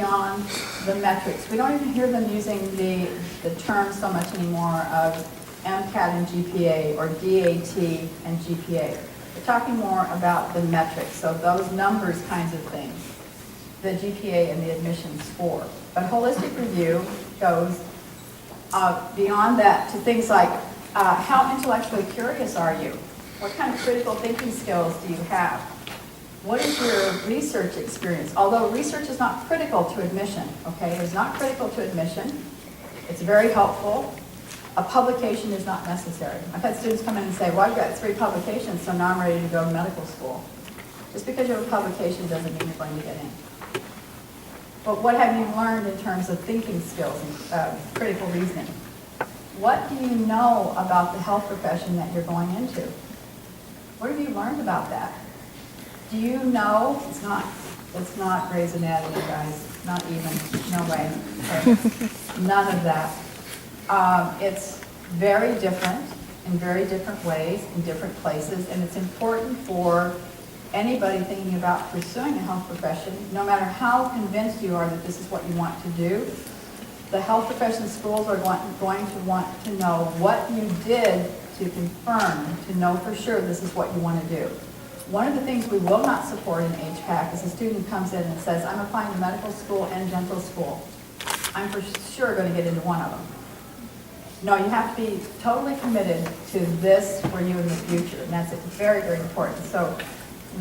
beyond the metrics. We don't even hear them using the term so much anymore of MCAT and GPA or DAT and GPA. We're talking more about the metrics, so those numbers kinds of things, the GPA and the admission score. But holistic review goes beyond that to things like how intellectually curious are you? What kind of critical thinking skills do you have? What is your research experience? Although research is not critical to admission, okay? It's not critical to admission. It's very helpful. A publication is not necessary. I've had students come in and say, well, I've got 3 publications, so now I'm ready to go to medical school. Just because you have a publication doesn't mean you're going to get in. But what have you learned in terms of thinking skills and critical reasoning? What do you know about the health profession that you're going into? What have you learned about that? Do you know, it's not Grey's Anatomy, guys, not even, no way, okay. None of that. It's very different in very different ways in different places, and it's important for anybody thinking about pursuing a health profession, no matter how convinced you are that this is what you want to do. The health profession schools are going to want to know what you did to confirm, to know for sure this is what you want to do. One of the things we will not support in HPAC is a student who comes in and says, I'm applying to medical school and dental school. I'm for sure going to get into one of them. No, you have to be totally committed to this for you in the future, and that's very, very important. So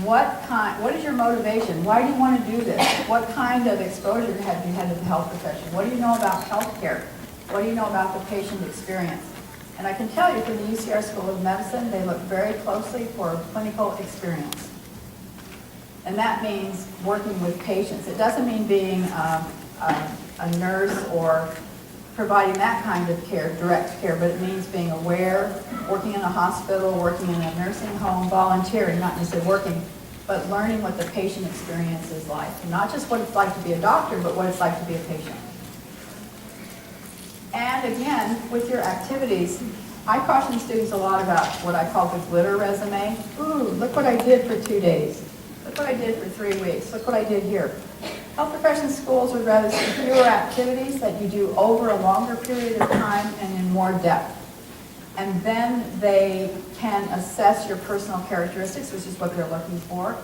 what is your motivation? Why do you want to do this? What kind of exposure have you had to the health profession? What do you know about healthcare? What do you know about the patient experience? And I can tell you from the UCR School of Medicine, they look very closely for clinical experience. And that means working with patients. It doesn't mean being a nurse or providing that kind of care, direct care, but it means being aware, working in a hospital, working in a nursing home, volunteering, not necessarily working, but learning what the patient experience is like. Not just what it's like to be a doctor, but what it's like to be a patient. And again, with your activities, I caution students a lot about what I call the glitter resume. Ooh, look what I did for 2 days. Look what I did for 3 weeks. Look what I did here. Health profession schools would rather see fewer activities that you do over a longer period of time and in more depth. And then they can assess your personal characteristics, which is what they're looking for,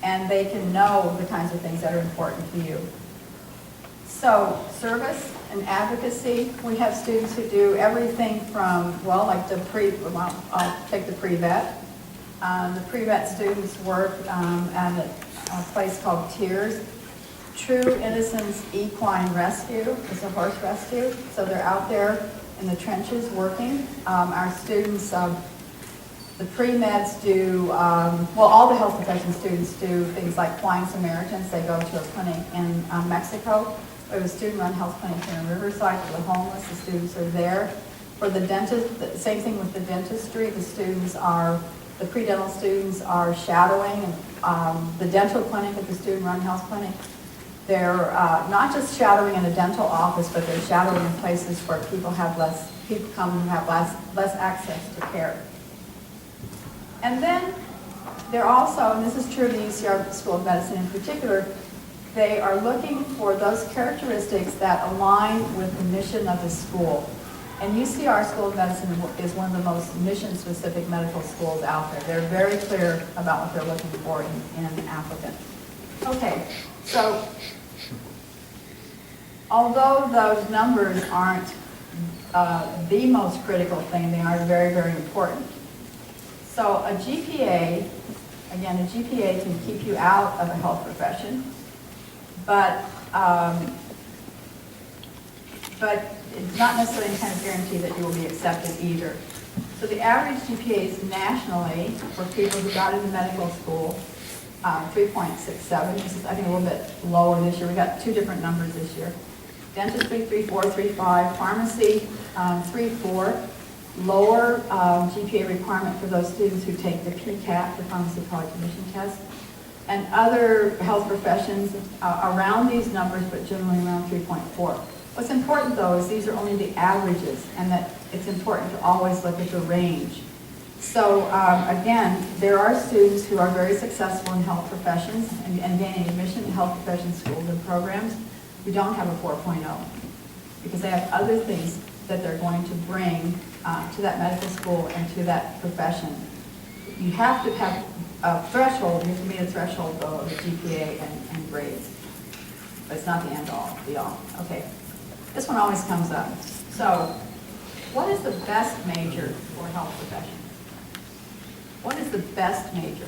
and they can know the kinds of things that are important to you. So service and advocacy, we have students who do everything from, well, like I'll take the pre-vet. The pre-vet students work at a place called TIERS. True Innocence Equine Rescue. It's a horse rescue. So they're out there in the trenches working. Our students, the pre-meds do, well, all the health profession students do things like Flying Samaritans. They go to a clinic in Mexico. We have a student-run health clinic here in Riverside for the homeless. The students are there. For the dentist, the same thing with the dentistry. The pre-dental students are shadowing the dental clinic at the student-run health clinic. They're not just shadowing in a dental office, but they're shadowing in places where people come and have less access to care. And then they're also, and this is true of the UCR School of Medicine in particular, they are looking for those characteristics that align with the mission of the school. And UCR School of Medicine is one of the most mission-specific medical schools out there. They're very clear about what they're looking for in an applicant. Okay, so although those numbers aren't the most critical thing, they are very, very important. So a GPA, again, a GPA can keep you out of a health profession, but it's not necessarily kind of guarantee that you will be accepted either. So the average GPAs nationally for people who got into medical school, 3.67. This is, I think, a little bit lower this year. We got 2 different numbers this year. Dentistry, 3.4, 3.5. Pharmacy, 3.4. Lower GPA requirement for those students who take the PCAT, the Pharmacy College Admission Test. And other health professions around these numbers, but generally around 3.4. What's important, though, is these are only the averages, and that it's important to always look at the range. So, again, there are students who are very successful in health professions and gaining admission in health profession schools and programs. who don't have a 4.0, because they have other things that they're going to bring to that medical school and to that profession. You have to have a threshold, you have to meet a threshold of the GPA and grades. But it's not the end all, be all. Okay, this one always comes up. So, what is the best major for health profession? What is the best major?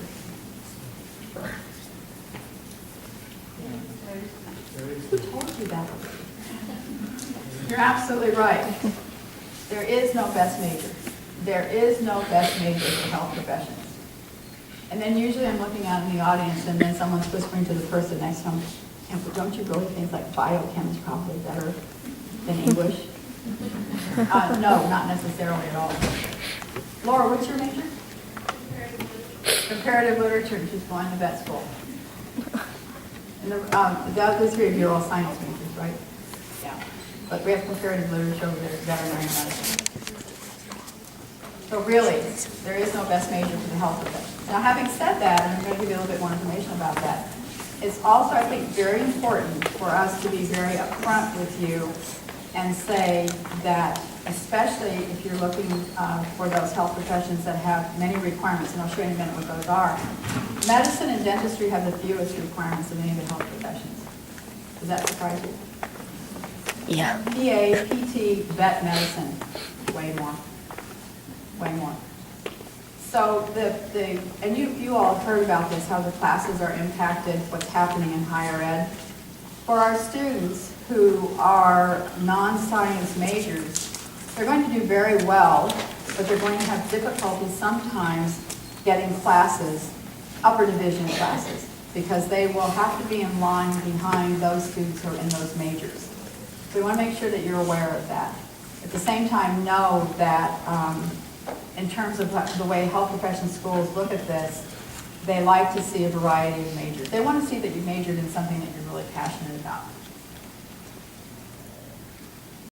Who told you that already? You're absolutely right. There is no best major. There is no best major for health professions. And then usually I'm looking out in the audience and then someone's whispering to the person next to them, "And don't you really think like biochem is probably better than English?" No, not necessarily at all. Laura, what's your major? Comparative literature, and she's going to vet school. And the other three of you are all science majors, right? Yeah. But we have comparative literature over there, veterinary medicine. So really, there is no best major for the health profession. Now, having said that, and I'm going to give you a little bit more information about that, it's also, I think, very important for us to be very upfront with you and say that, especially if you're looking for those health professions that have many requirements, and I'll show you in a minute what those are. Medicine and dentistry have the fewest requirements of any of the health professions. Does that surprise you? Yeah. PA, PT, vet medicine, way more. Way more. So and you all have heard about this, how the classes are impacted, what's happening in higher ed. For our students who are non-science majors, they're going to do very well, but they're going to have difficulty sometimes getting classes, upper division classes, because they will have to be in line behind those students who are in those majors. So we want to make sure that you're aware of that. At the same time, know that in terms of the way health profession schools look at this, they like to see a variety of majors. They want to see that you majored in something that you're really passionate about.